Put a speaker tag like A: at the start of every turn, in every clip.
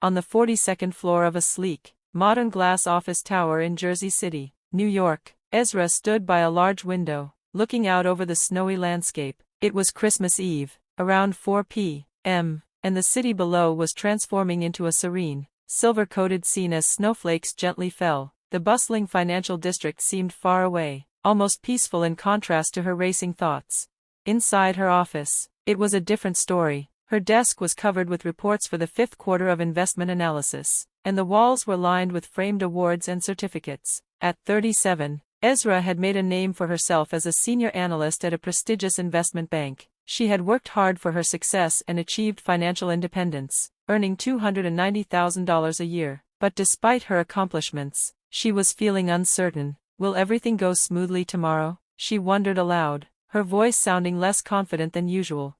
A: on the 42nd floor of a sleek, modern glass office tower in Jersey City, New York. Ezra stood by a large window, looking out over the snowy landscape. It was Christmas Eve, around 4 p.m., and the city below was transforming into a serene, silver-coated scene as snowflakes gently fell. The bustling financial district seemed far away, almost peaceful in contrast to her racing thoughts. Inside her office, it was a different story. Her desk was covered with reports for the fifth quarter of investment analysis, and the walls were lined with framed awards and certificates. At 37, Ezra had made a name for herself as a senior analyst at a prestigious investment bank. She had worked hard for her success and achieved financial independence, earning $290,000 a year. But despite her accomplishments, she was feeling uncertain. Will everything go smoothly tomorrow? She wondered aloud, her voice sounding less confident than usual.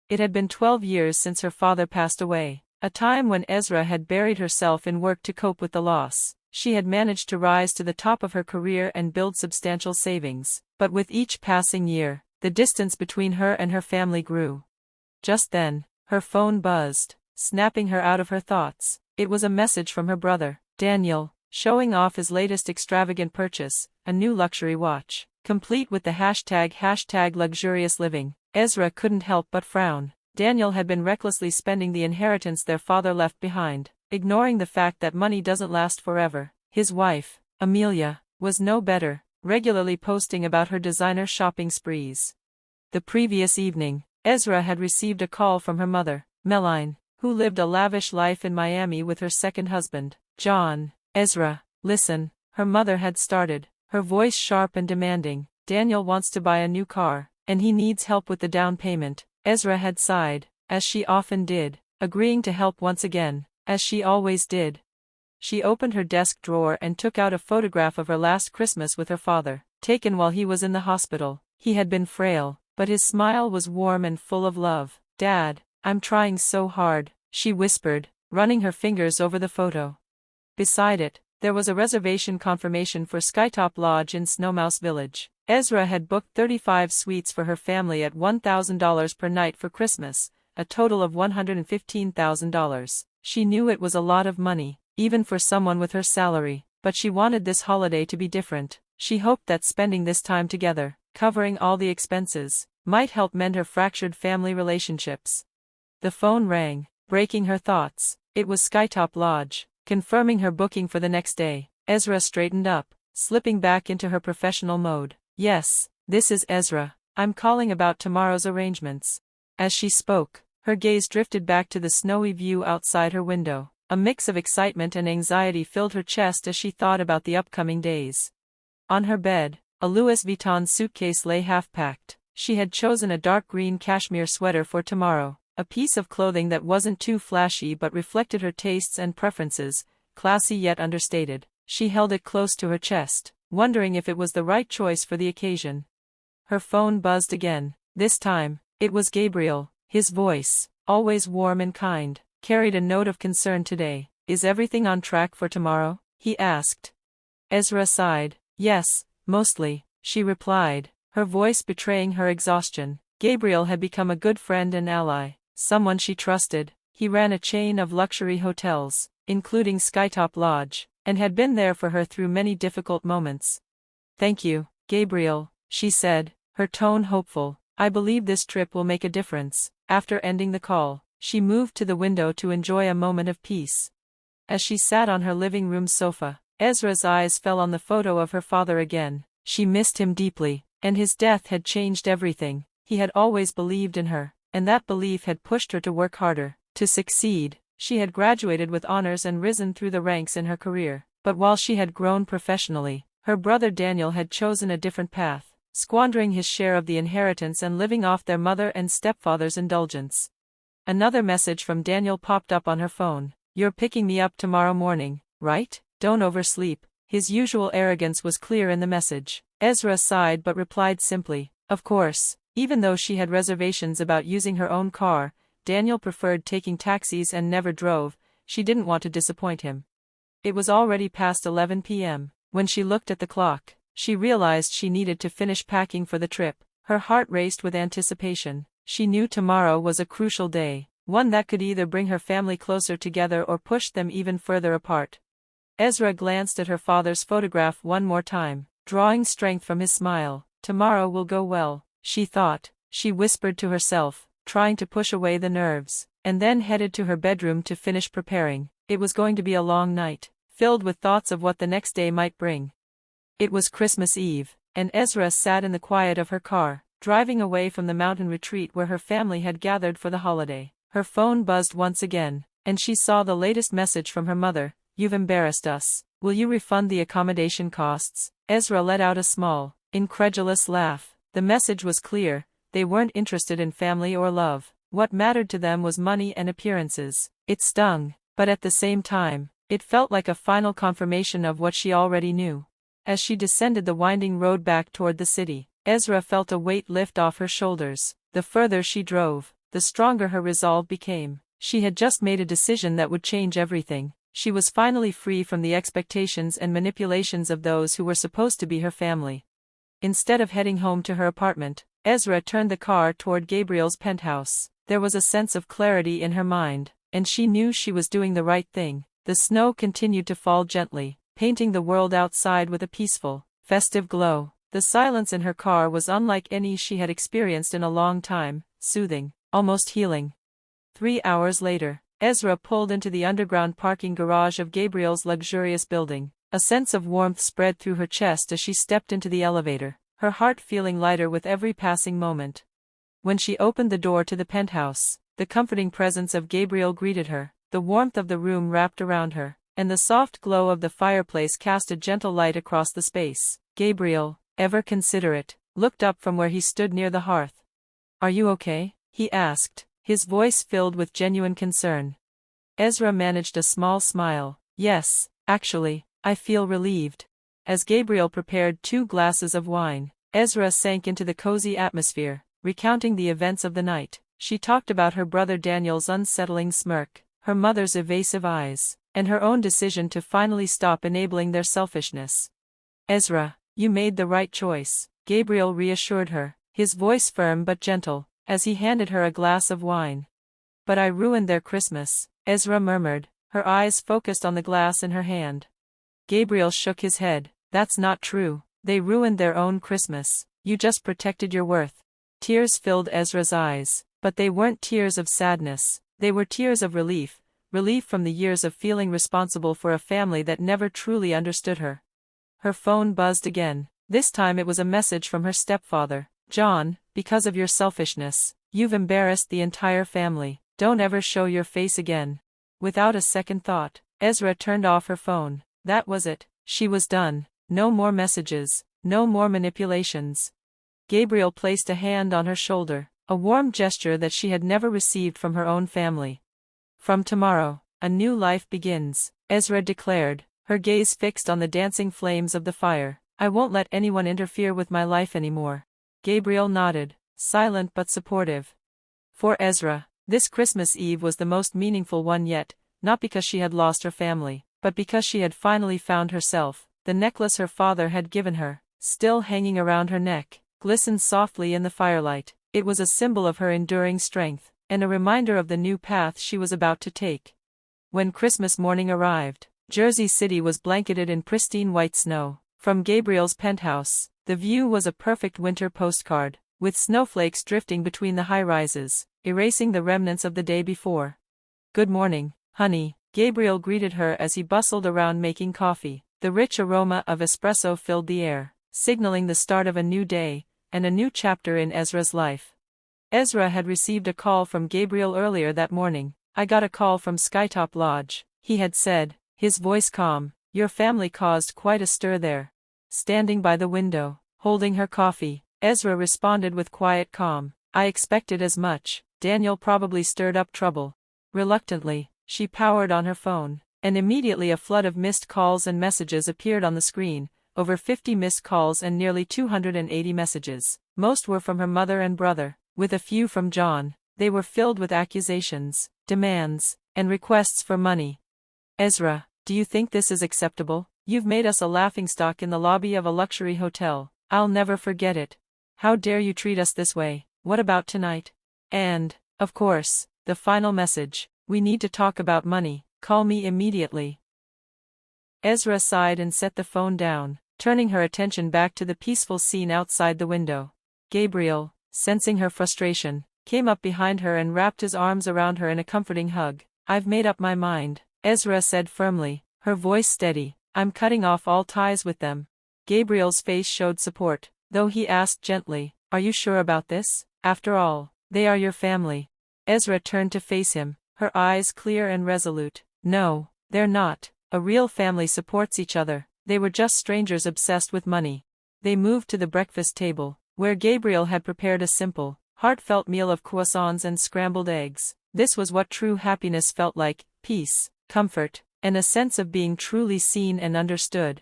A: It had been 12 years since her father passed away, a time when Ezra had buried herself in work to cope with the loss. She had managed to rise to the top of her career and build substantial savings, but with each passing year, the distance between her and her family grew. Just then, her phone buzzed, snapping her out of her thoughts. It was a message from her brother, Daniel, showing off his latest extravagant purchase, a new luxury watch, complete with the hashtag luxurious living. Ezra couldn't help but frown. Daniel had been recklessly spending the inheritance their father left behind, ignoring the fact that money doesn't last forever. His wife, Amelia, was no better, regularly posting about her designer shopping sprees. The previous evening, Ezra had received a call from her mother, Meline, who lived a lavish life in Miami with her second husband, John. Ezra, listen, her mother had started, her voice sharp and demanding. Daniel wants to buy a new car, and he needs help with the down payment. Ezra had sighed, as she often did, agreeing to help once again, as she always did. She opened her desk drawer and took out a photograph of her last Christmas with her father, taken while he was in the hospital. He had been frail, but his smile was warm and full of love. Dad, I'm trying so hard, she whispered, running her fingers over the photo. Beside it, there was a reservation confirmation for Skytop Lodge in Snowmouse Village. Ezra had booked 35 suites for her family at $1,000 per night for Christmas, a total of $115,000. She knew it was a lot of money, even for someone with her salary, but she wanted this holiday to be different. She hoped that spending this time together, covering all the expenses, might help mend her fractured family relationships. The phone rang, breaking her thoughts. It was Skytop Lodge, confirming her booking for the next day. Ezra straightened up, slipping back into her professional mode. Yes, this is Ezra. I'm calling about tomorrow's arrangements. As she spoke, her gaze drifted back to the snowy view outside her window. A mix of excitement and anxiety filled her chest as she thought about the upcoming days. On her bed, a Louis Vuitton suitcase lay half-packed. She had chosen a dark green cashmere sweater for tomorrow, a piece of clothing that wasn't too flashy but reflected her tastes and preferences, classy yet understated. She held it close to her chest, wondering if it was the right choice for the occasion. Her phone buzzed again. This time, it was Gabriel. His voice, always warm and kind, carried a note of concern today. Is everything on track for tomorrow? He asked. Ezra sighed. Yes, mostly, she replied, her voice betraying her exhaustion. Gabriel had become a good friend and ally, someone she trusted. He ran a chain of luxury hotels, including Skytop Lodge, and had been there for her through many difficult moments. Thank you, Gabriel, she said, her tone hopeful. I believe this trip will make a difference. After ending the call, she moved to the window to enjoy a moment of peace. As she sat on her living room sofa, Ezra's eyes fell on the photo of her father again. She missed him deeply, and his death had changed everything. He had always believed in her, and that belief had pushed her to work harder, to succeed. She had graduated with honors and risen through the ranks in her career, but while she had grown professionally, her brother Daniel had chosen a different path, squandering his share of the inheritance and living off their mother and stepfather's indulgence. Another message from Daniel popped up on her phone. You're picking me up tomorrow morning, right? Don't oversleep. His usual arrogance was clear in the message. Ezra sighed but replied simply, of course. Even though she had reservations about using her own car, Daniel preferred taking taxis and never drove. She didn't want to disappoint him. It was already past 11 p.m. When she looked at the clock, she realized she needed to finish packing for the trip. Her heart raced with anticipation. She knew tomorrow was a crucial day. one that could either bring her family closer together or push them even further apart. Ezra glanced at her father's photograph one more time, drawing strength from his smile. Tomorrow will go well, she thought. She whispered to herself, trying to push away the nerves, and then headed to her bedroom to finish preparing. It was going to be a long night, filled with thoughts of what the next day might bring. It was Christmas Eve, and Ezra sat in the quiet of her car, driving away from the mountain retreat where her family had gathered for the holiday. Her phone buzzed once again, and she saw the latest message from her mother. "You've embarrassed us. Will you refund the accommodation costs?" Ezra let out a small, incredulous laugh. The message was clear: they weren't interested in family or love. What mattered to them was money and appearances. It stung, but at the same time, it felt like a final confirmation of what she already knew. As she descended the winding road back toward the city, Ezra felt a weight lift off her shoulders. The further she drove, the stronger her resolve became. She had just made a decision that would change everything. She was finally free from the expectations and manipulations of those who were supposed to be her family. Instead of heading home to her apartment, Ezra turned the car toward Gabriel's penthouse. There was a sense of clarity in her mind, and she knew she was doing the right thing. The snow continued to fall gently, painting the world outside with a peaceful, festive glow. The silence in her car was unlike any she had experienced in a long time, soothing, almost healing. 3 hours later, Ezra pulled into the underground parking garage of Gabriel's luxurious building. A sense of warmth spread through her chest as she stepped into the elevator, her heart feeling lighter with every passing moment. When she opened the door to the penthouse, the comforting presence of Gabriel greeted her. The warmth of the room wrapped around her, and the soft glow of the fireplace cast a gentle light across the space. Gabriel, ever considerate, looked up from where he stood near the hearth. "Are you okay?" he asked, his voice filled with genuine concern. Ezra managed a small smile. "Yes, actually, I feel relieved." As Gabriel prepared 2 glasses of wine, Ezra sank into the cozy atmosphere, recounting the events of the night. She talked about her brother Daniel's unsettling smirk, her mother's evasive eyes, and her own decision to finally stop enabling their selfishness. "Ezra, you made the right choice," Gabriel reassured her, his voice firm but gentle, as he handed her a glass of wine. "But I ruined their Christmas," Ezra murmured, her eyes focused on the glass in her hand. Gabriel shook his head. "That's not true. They ruined their own Christmas. You just protected your worth." Tears filled Ezra's eyes, but they weren't tears of sadness. They were tears of relief from the years of feeling responsible for a family that never truly understood her. Her phone buzzed again. This time it was a message from her stepfather. "John, because of your selfishness, you've embarrassed the entire family. Don't ever show your face again." Without a second thought, Ezra turned off her phone. That was it. She was done. No more messages, no more manipulations. Gabriel placed a hand on her shoulder, a warm gesture that she had never received from her own family. "From tomorrow, a new life begins," Ezra declared, her gaze fixed on the dancing flames of the fire. "I won't let anyone interfere with my life anymore." Gabriel nodded, silent but supportive. For Ezra, this Christmas Eve was the most meaningful one yet, not because she had lost her family, but because she had finally found herself. The necklace her father had given her, still hanging around her neck, glistened softly in the firelight. It was a symbol of her enduring strength, and a reminder of the new path she was about to take. When Christmas morning arrived, Jersey City was blanketed in pristine white snow. From Gabriel's penthouse, the view was a perfect winter postcard, with snowflakes drifting between the high-rises, erasing the remnants of the day before. "Good morning, honey," Gabriel greeted her as he bustled around making coffee. The rich aroma of espresso filled the air, signaling the start of a new day, and a new chapter in Ezra's life. Ezra had received a call from Gabriel earlier that morning. "I got a call from Skytop Lodge," he had said, his voice calm. "Your family caused quite a stir there." Standing by the window, holding her coffee, Ezra responded with quiet calm. "I expected as much. Daniel probably stirred up trouble." Reluctantly, she powered on her phone, and immediately a flood of missed calls and messages appeared on the screen, over 50 missed calls and nearly 280 messages. Most were from her mother and brother, with a few from John. They were filled with accusations, demands, and requests for money. "Ezra, do you think this is acceptable? You've made us a laughingstock in the lobby of a luxury hotel. I'll never forget it. How dare you treat us this way? What about tonight? And, of course, The final message: we need to talk about money, call me immediately. Ezra sighed and set the phone down, turning her attention back to the peaceful scene outside the window. Gabriel, sensing her frustration, came up behind her and wrapped his arms around her in a comforting hug. I've made up my mind, Ezra said firmly, her voice steady. I'm cutting off all ties with them. Gabriel's face showed support, though he asked gently, are you sure about this? After all, they are your family. Ezra turned to face him, her eyes clear and resolute. No, they're not. A real family supports each other. They were just strangers obsessed with money. They moved to the breakfast table, where Gabriel had prepared a simple, heartfelt meal of croissants and scrambled eggs. This was what true happiness felt like: peace, comfort, and a sense of being truly seen and understood.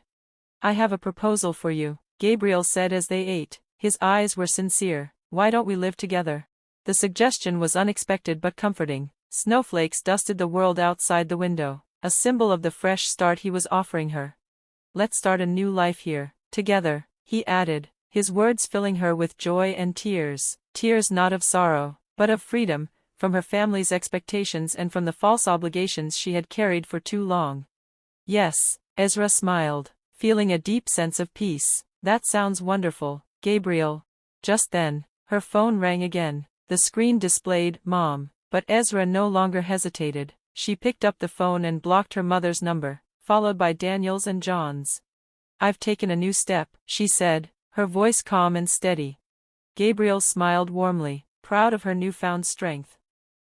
A: I have a proposal for you, Gabriel said as they ate. His eyes were sincere. Why don't we live together? The suggestion was unexpected but comforting. Snowflakes dusted the world outside the window, a symbol of the fresh start he was offering her. Let's start a new life here, together, he added, his words filling her with joy and tears. Tears not of sorrow, but of freedom, from her family's expectations and from the false obligations she had carried for too long. Yes, Ezra smiled, feeling a deep sense of peace. That sounds wonderful, Gabriel. Just then, her phone rang again. The screen displayed "Mom," but Ezra no longer hesitated. She picked up the phone and blocked her mother's number, followed by Daniel's and John's. I've taken a new step, she said, her voice calm and steady. Gabriel smiled warmly, proud of her newfound strength.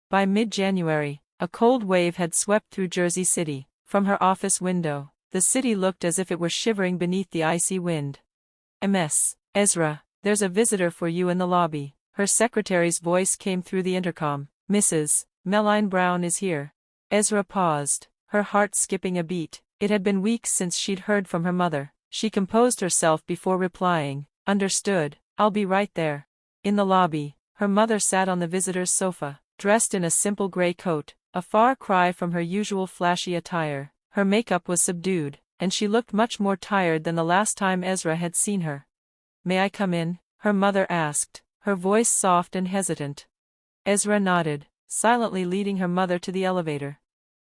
A: By mid-January, a cold wave had swept through Jersey City. From her office window, the city looked as if it were shivering beneath the icy wind. "Ms. Ezra, there's a visitor for you in the lobby." Her secretary's voice came through the intercom. "Mrs. Melline Brown is here." Ezra paused, her heart skipping a beat. It had been weeks since she'd heard from her mother. She composed herself before replying, "Understood, I'll be right there." In the lobby, her mother sat on the visitor's sofa, dressed in a simple gray coat, a far cry from her usual flashy attire. Her makeup was subdued, and she looked much more tired than the last time Ezra had seen her. "May I come in?" her mother asked, her voice soft and hesitant. Ezra nodded, silently leading her mother to the elevator.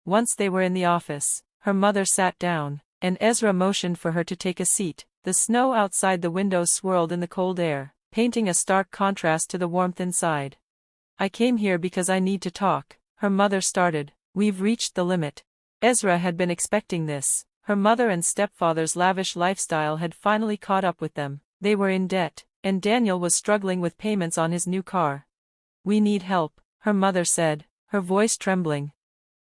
A: Once they were in the office, her mother sat down, and Ezra motioned for her to take a seat. The snow outside the window swirled in the cold air, painting a stark contrast to the warmth inside. "I came here because I need to talk," her mother started. "We've reached the limit." Ezra had been expecting this. Her mother and stepfather's lavish lifestyle had finally caught up with them. They were in debt, and Daniel was struggling with payments on his new car. "We need help," her mother said, her voice trembling.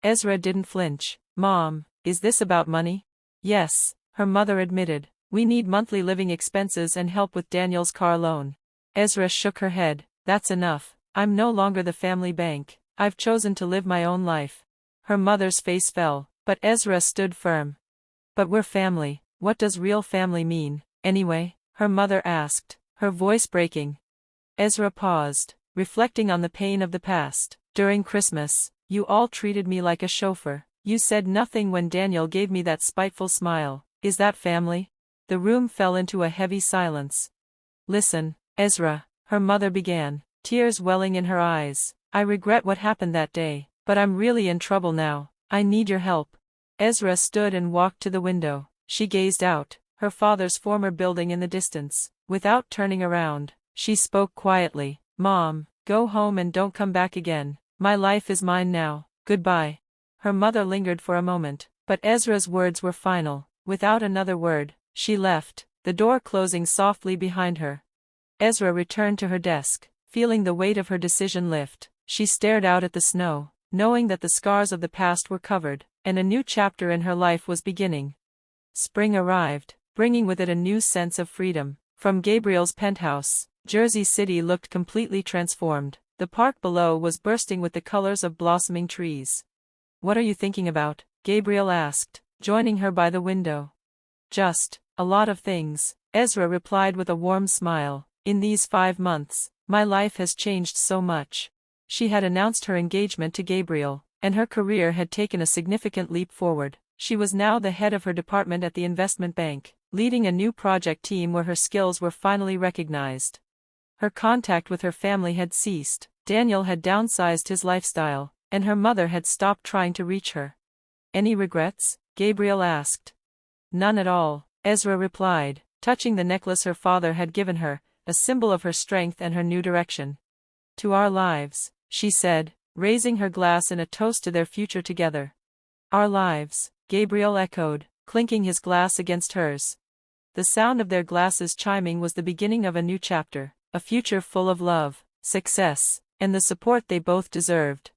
A: Ezra didn't flinch. "Mom, is this about money?" "Yes," her mother admitted. "We need monthly living expenses and help with Daniel's car loan." Ezra shook her head. "That's enough. I'm no longer the family bank. I've chosen to live my own life." Her mother's face fell, but Ezra stood firm. "But we're family. What does real family mean, anyway?" her mother asked, her voice breaking. Ezra paused, reflecting on the pain of the past. "During Christmas, you all treated me like a chauffeur. You said nothing when Daniel gave me that spiteful smile. Is that family?" The room fell into a heavy silence. "Listen, Ezra," her mother began, tears welling in her eyes. "I regret what happened that day, but I'm really in trouble now. I need your help." Ezra stood and walked to the window. She gazed out, her father's former building in the distance. Without turning around, she spoke quietly. "Mom, go home and don't come back again. My life is mine now. Goodbye." Her mother lingered for a moment, but Ezra's words were final. Without another word, she left, the door closing softly behind her. Ezra returned to her desk, feeling the weight of her decision lift. She stared out at the snow, knowing that the scars of the past were covered, and a new chapter in her life was beginning. Spring arrived, bringing with it a new sense of freedom. From Gabriel's penthouse, Jersey City looked completely transformed. The park below was bursting with the colors of blossoming trees. "What are you thinking about?" Gabriel asked, joining her by the window. "Just a lot of things," Ezra replied with a warm smile. "In these 5 months, my life has changed so much." She had announced her engagement to Gabriel, and her career had taken a significant leap forward. She was now the head of her department at the investment bank, leading a new project team where her skills were finally recognized. Her contact with her family had ceased, Daniel had downsized his lifestyle, and her mother had stopped trying to reach her. Any regrets? Gabriel asked. None at all, Ezra replied, touching the necklace her father had given her, a symbol of her strength and her new direction. To our lives, she said, raising her glass in a toast to their future together. Our lives, Gabriel echoed, clinking his glass against hers. The sound of their glasses chiming was the beginning of a new chapter, a future full of love, success, and the support they both deserved.